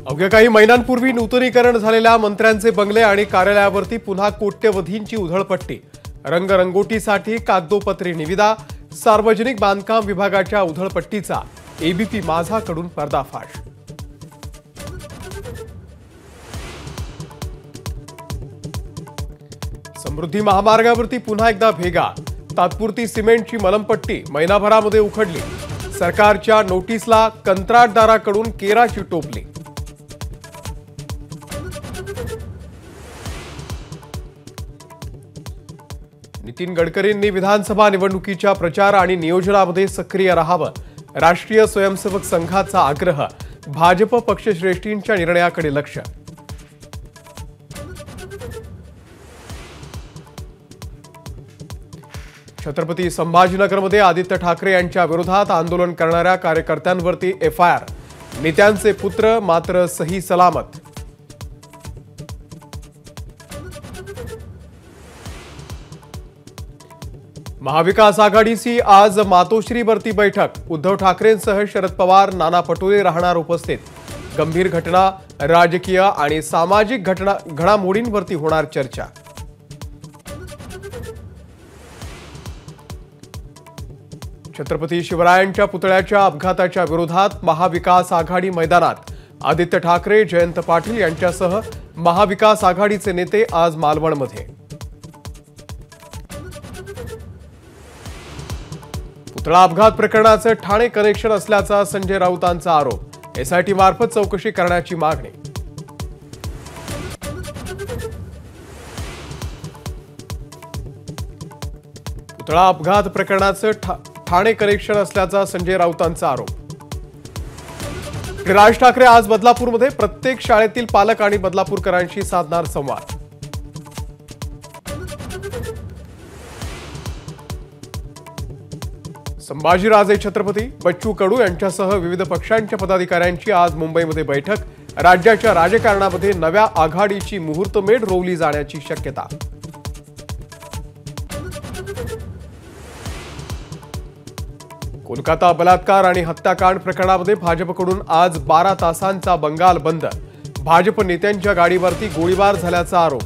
अवघ्या काही महिन्यांपूर्वी नूतनीकरण झालेल्या मंत्र्यांचे बंगले आणि कार्यालयावरती पुन्हा कोट्यवधींची उधळपट्टी। रंगरंगोटीसाठी कागदोपत्री निविदा, सार्वजनिक बांधकाम विभागाच्या उधळपट्टीचा एबीपी माझाकडून पर्दाफाश। समृद्धी महामार्गावरती पुन्हा एकदा भेगा, तात्पुरती सिमेंटची मलमपट्टी महिनाभरामध्ये उखडली। सरकारच्या नोटीसला कंत्राटदाराकडून केराची टोपली। नितीन गडकरींनी विधानसभा निवडणुकीच्या प्रचार आणि नियोजनामध्ये सक्रिय राहावं, राष्ट्रीय स्वयंसेवक संघाचा आग्रह। भाजप पक्षश्रेष्ठींच्या निर्णयाकडे लक्ष। छत्रपती संभाजीनगरमध्ये आदित्य ठाकरे यांच्या विरोधात आंदोलन करणाऱ्या कार्यकर्त्यांवरती एफआयआर, नेत्यांचे पुत्र मात्र सही सलामत। महाविकास आघाडीची आज मातोश्रीवरती बैठक, उद्धव ठाकरेंसह शरद पवार, नाना पटोले राहणार उपस्थित। गंभीर घटना, राजकीय आणि सामाजिक घडामोडींवरती होणार चर्चा। छत्रपती शिवरायांच्या पुतळ्याच्या अपघाताच्या विरोधात महाविकास आघाडी मैदानात, आदित्य ठाकरे, जयंत पाटील यांच्यासह महाविकास आघाडीचे नेते आज मालवणमध्ये। पुतळा अपघात प्रकरणाचं ठाणे कनेक्शन असल्याचा संजय राऊतांचा आरोप, एसआयटी मार्फत चौकशी करण्याची मागणी। पुतळा अपघात प्रकरणाचं ठाणे कनेक्शन असल्याचा संजय राऊतांचा आरोप। राज ठाकरे आज बदलापूरमध्ये प्रत्येक शाळेतील पालक आणि बदलापूरकरांशी साधणार संवाद। संभाजीराजे छत्रपती, बच्चू कडू यांच्यासह विविध पक्षांच्या पदाधिकाऱ्यांची आज मुंबईमध्ये बैठक। राज्याच्या राजकारणामध्ये नव्या आघाडीची मुहूर्तमेढ रोवली जाण्याची शक्यता। कोलकाता बलात्कार आणि हत्याकांड प्रकरणामध्ये भाजपकडून आज 12 तासांचा बंगाल बंद, भाजप नेत्यांच्या गाडीवरती गोळीबार झाल्याचा आरोप।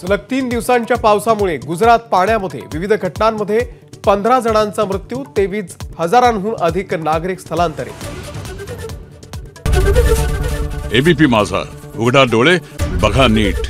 सलग 3 दिवसांच्या पावसामुळे गुजरात पाण्यामध्ये, विविध घटनांमध्ये 15 जणांचा मृत्यू, 23 हजारांहून अधिक नागरिक स्थलांतरित। एबीपी माझा, उघडा डोळे बघा नीट।